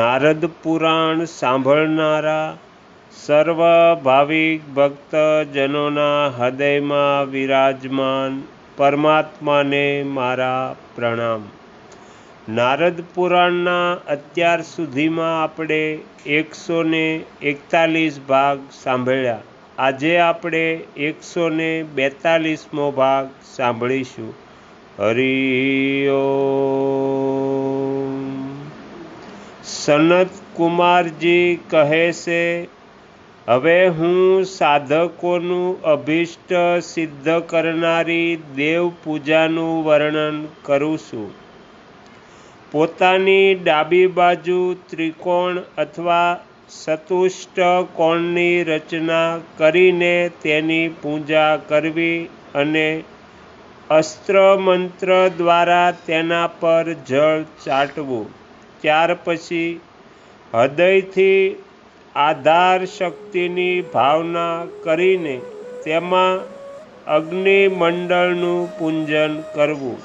નારદ પુરાણ સાંભળનારા સર્વ ભાવિક ભક્તજનોના હૃદયમાં વિરાજમાન પરમાત્માને મારા પ્રણામ। નારદ પુરાણના અત્યાર સુધીમાં આપણે 141 ભાગ સાંભળ્યા। આજે આપણે 142મો ભાગ સાંભળીશું। હરિ ઓમ। સનત કુમારજી કહે છે, હવે હું સાધકોનું અભિષ્ટ સિદ્ધ કરનારી દેવ પૂજાનું વર્ણન કરું છું। પોતાની ડાબી બાજુ ત્રિકોણ અથવા ચતુષ્ટકોણની રચના કરીને તેની પૂજા કરવી અને અસ્ત્ર મંત્ર દ્વારા તેના પર જળ ચાટવું। ત્યાર પછી હૃદયથી આધાર શક્તિની ભાવના કરીને તેમાં અગ્નિમંડળનું પૂજન કરવું।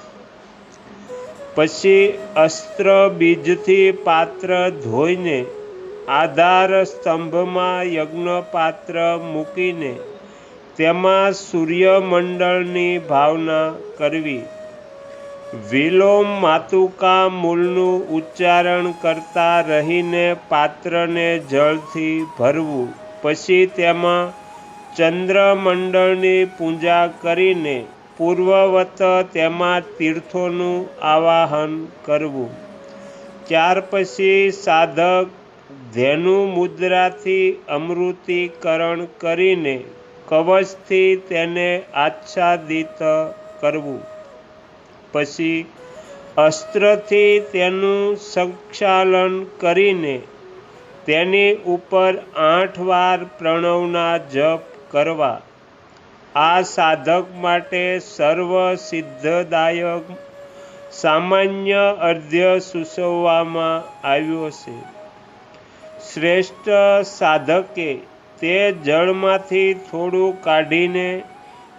પછી અસ્ત્ર બીજથી પાત્ર ધોઈને આધાર સ્તંભમાં યજ્ઞ પાત્ર મૂકીને તેમાં સૂર્યમંડળની ભાવના કરવી। વિલોમ માતુકા મૂળનું ઉચ્ચારણ કરતા રહીને પાત્રને જળથી ભરવું। પછી તેમાં ચંદ્રમંડળની પૂજા કરીને પૂર્વવત તેમાં તીર્થોનું આવાહન કરવું। ત્યાર પછી સાધક ધેનુ મુદ્રાથી અમૃતીકરણ કરીને કવચથી તેને આચ્છાદિત કરવું। પછી અસ્ત્રથી તેનું સંક્ષાલન કરીને તેની ઉપર 8 વાર પ્રણવના જપ કરવા। આ સાધક માટે સર્વ સિદ્ધદાયક સામાન્ય અર્ધ્ય સૂચવવામાં આવ્યો છે। શ્રેષ્ઠ સાધકે તે જળમાંથી થોડું કાઢીને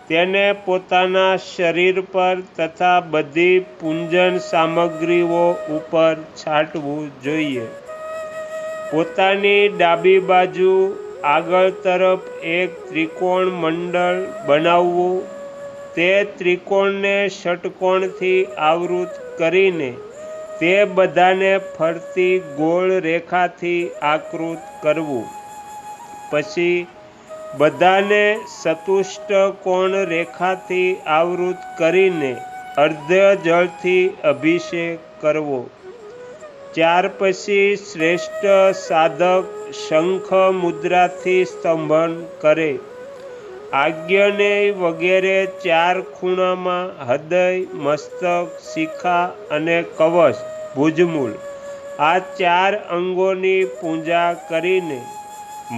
તેને પોતાના શરીર પર તથા બધી પૂજન સામગ્રીઓ ઉપર છાંટવું જોઈએ। પોતાની ડાબી બાજુ આગળ તરફ એક ત્રિકોણ મંડળ બનાવવું। તે ત્રિકોણને ષટકોણથી આવૃત કરીને તે બધાને ફરતી ગોળ રેખાથી આકૃત કરવું। પછી બધાને ચતુષ્ટકોણ રેખાથી આવૃત કરીને અર્ધ્ય જળથી અભિષેક કરવો। ત્યાર પછી શ્રેષ્ઠ સાધક શંખ મુદ્રાથી સ્તંભન કરે। આજ્ઞનેય વગેરે 4 ખૂણામાં હૃદય, મસ્તક, શિખા અને કવચ ભુજમૂળ આ 4 અંગોની પૂજા કરીને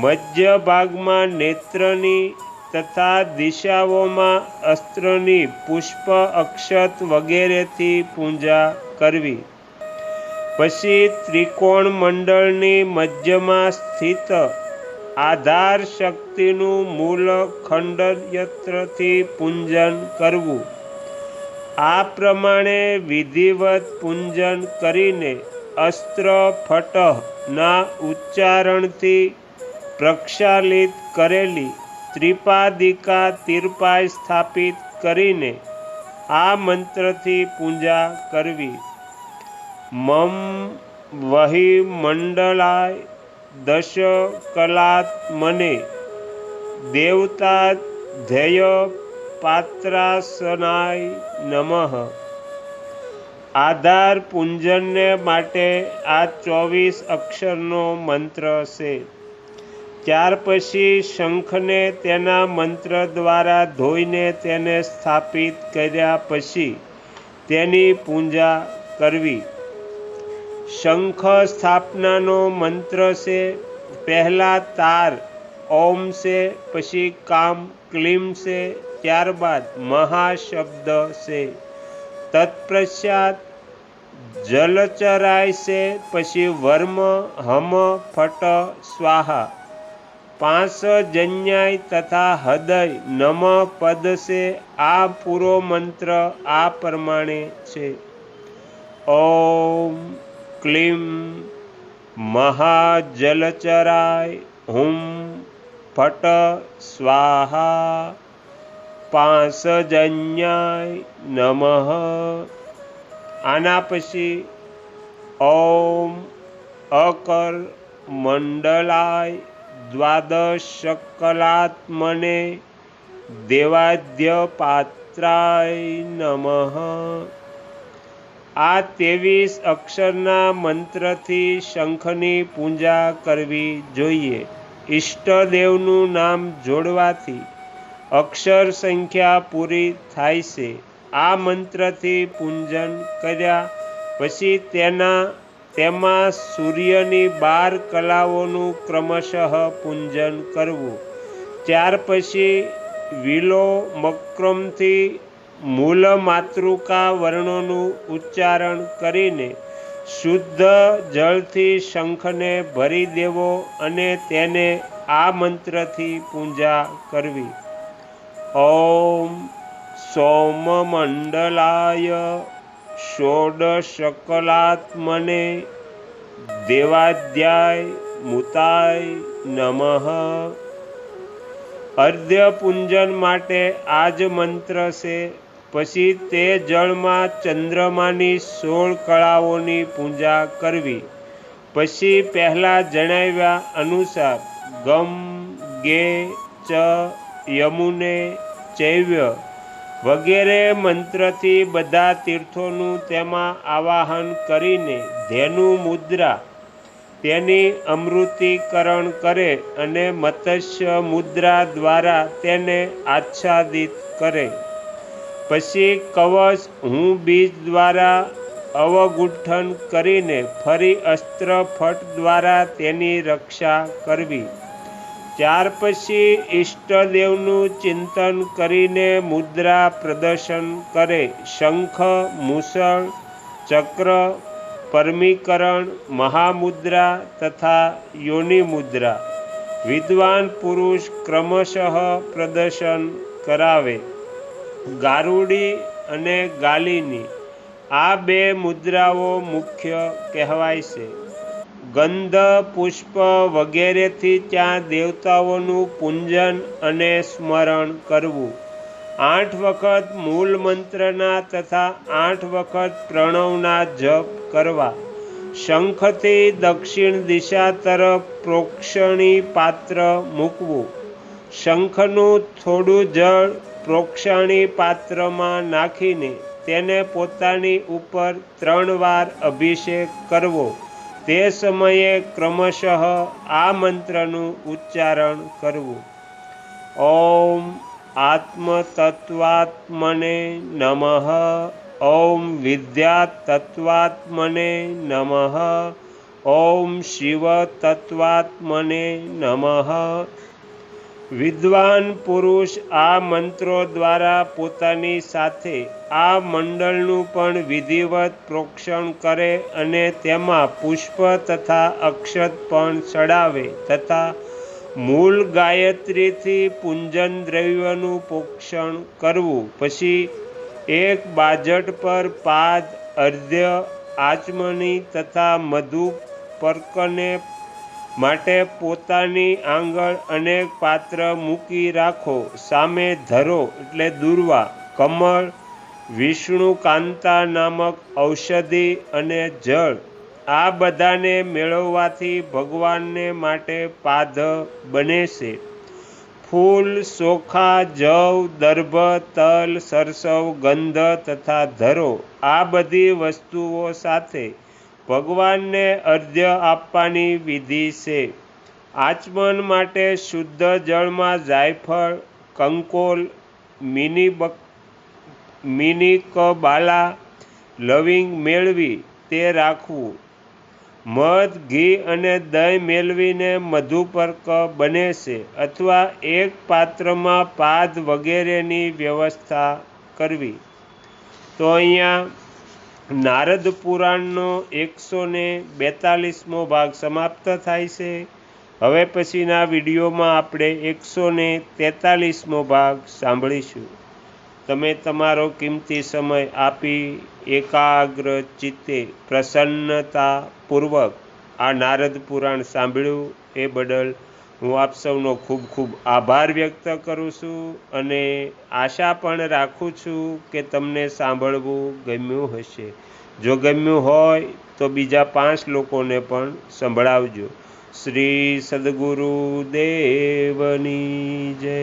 મધ્ય ભાગમાં નેત્રની તથા દિશાઓમાં અસ્ત્રની પુષ્પ અક્ષત વગેરેથી પૂજા કરવી। પછી ત્રિકોણ મંડળની મધ્યમાં સ્થિત આધાર શક્તિનું મૂળ ખંડયંત્રથી પૂજન કરવું। આ પ્રમાણે વિધિવત પૂજન કરીને અસ્ત્ર ફટઃના ઉચ્ચારણથી પ્રક્ષાલિત કરેલી ત્રિપાદિકા તીર્પાય સ્થાપિત કરીને આ મંત્રથી પૂજા કરવી। મમ વહિ મંડલાય દશ કલાત્મને દેવતા ધ્યેય પાત્રાસનાય નમઃ। આધાર પૂજનને માટે આ 24 અક્ષરનો મંત્ર છે। ત્યાર પછી શંખને તેના મંત્ર દ્વારા ધોઈને તેને સ્થાપિત કર્યા પછી તેની પૂજા કરવી। શંખ સ્થાપનાનો મંત્ર છે, પહેલા તાર ઓમ છે, પછી કામ ક્લીમ છે, ત્યારબાદ મહાશબ્દ છે, તત્પશ્ચાત જલચરાય છે, પછી વર્મ હમ ફટ સ્વાહા। 5 જન્યાય તથા હૃદય નમ પદ છે। આ પૂરો મંત્ર આ પ્રમાણે છે। ઓમ ક્લીમ महाजलचराय हुम फट स्वाहा पांसजन्याय नमः। आना पछी ओम अकर मंडलाय द्वादशकलात्मने देवाद्यपात्राय नमः। आ 23 अक्षરના મંત્રથી શંખની પૂજા કરવી જોઈએ। ઈષ્ટદેવનું નામ જોડવાથી અક્ષર સંખ્યા પૂરી થાય છે। આ મંત્રથી પૂજન કર્યા પછી તેમાં સૂર્યની 12 કલાઓનું ક્રમશઃ પૂજન કરવું। ત્યાર પછી વિલો મક્રમથી મૂલ માતૃકા વર્ણોનું ઉચ્ચારણ કરીને શુદ્ધ જળથી શંખને ભરી દેવો અને તેને આ મંત્રથી પૂજા કરવી। ઓમ સોમમંડલાય ષોડશકલાત્મને દેવાદ્યાય મુતાય નમઃ। અર્ધ્ય પૂજન માટે આ જ મંત્ર છે। પછી તે જળમાં ચંદ્રમાની 16 કળાઓની પૂજા કરવી। પછી પહેલાં જણાવ્યા અનુસાર ગમ ગે ચ યમુને ચૈવ્ય વગેરે મંત્રથી બધા તીર્થોનું તેમાં આવાહન કરીને ધેનુ મુદ્રા તેની અમૃતિકરણ કરે અને મત્સ્ય મુદ્રા દ્વારા તેને આચ્છાદિત કરે। પછી કવચ હું બીજ દ્વારા અવગુંઠન કરીને ફરી અસ્ત્ર ફટ દ્વારા તેની રક્ષા કરવી। ત્યાર પછી ઈષ્ટદેવનું ચિંતન કરીને મુદ્રા પ્રદર્શન કરે। શંખ, મૂષળ, ચક્ર, પરમીકરણ, મહામુદ્રા તથા યોનિ મુદ્રા વિદ્વાન પુરુષ ક્રમશઃ પ્રદર્શન કરાવે। ગારુડી અને ગાલિની આ 2 મુદ્રાઓ મુખ્ય કહેવાય છે। ગંધ, પુષ્પ વગેરેથી ત્યાં દેવતાઓનું પૂજન અને સ્મરણ કરવું। 8 વખત મૂળ મંત્રના તથા 8 વખત પ્રણવના જપ કરવા। શંખથી દક્ષિણ દિશા તરફ પ્રોક્ષણી પાત્ર મૂકવું। શંખનું થોડું જળ પ્રોક્ષણી પાત્રમાં નાખીને તેને પોતાની ઉપર 3 વાર અભિષેક કરવો। તે સમયે ક્રમશઃ આ મંત્રનું ઉચ્ચારણ કરવું। ઓમ આત્મતત્વાત્મને નમઃ। ઓમ વિદ્યાતત્વાત્મને નમઃ। ઓમ શિવતત્વાત્મને નમઃ। વિદ્વાન પુરુષ આ મંત્રો દ્વારા પોતાની સાથે આ મંડળનું પણ વિધિવત પ્રોક્ષણ કરે અને તેમાં પુષ્પ તથા અક્ષત પણ ચડાવે તથા મૂળ ગાયત્રીથી પૂજન દ્રવ્યનું પ્રોક્ષણ કરવું। પછી એક બાજટ પર પાદ, અર્ધ્ય, આચમની તથા મધુ પર્કને માટે પોતાની આંગળ અનેક પાત્ર મૂકી રાખો। સામે ધરો એટલે દુર્વા, કમળ, વિષ્ણુકાંતા નામક ઔષધિ અને જળ આ બધાને મેળવવાથી ભગવાનને માટે પાદ બને છે। ફૂલ, ચોખા, જવ, દર્ભ, તલ, સરસવ, ગંધ તથા ધરો આ બધી વસ્તુઓ સાથે ભગવાનને અર્ધ્ય આપવાની વિધિ છે। આચમન માટે શુદ્ધ જળમાં જાયફળ, કંકોલ, મિનિકબાલા, લવિંગ મેળવી તે રાખવું। મધ, ઘી અને દહીં મેળવીને મધુપર્ક બને છે અથવા એક પાત્રમાં પાદ વગેરેની વ્યવસ્થા કરવી। તો અહીંયા નારદ પુરાણનો 142મો ભાગ સમાપ્ત થાય છે। હવે પછીના વિડીયોમાં આપણે 143મો ભાગ સાંભળીશું। તમે તમારો કિંમતી સમય આપી એકાગ્ર ચિત્તે પ્રસન્નતાપૂર્વક આ નારદ પુરાણ સાંભળ્યું એ બદલ હું આપ સૌનો ખૂબ ખૂબ આભાર વ્યક્ત કરું છું અને આશા પણ રાખું છું કે તમને સાંભળવું ગમ્યું હશે. જો ગમ્યું હોય તો બીજા 5 લોકોને પણ સંભળાવજો. શ્રી સદગુરુ દેવની જય.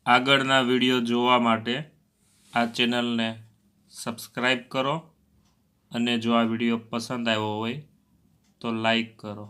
આગળના વિડીયો જોવા માટે આ ચેનલને સબસ્ક્રાઈબ કરો અને જો આ વિડીયો પસંદ આવ્યો હોય તો લાઈક કરો.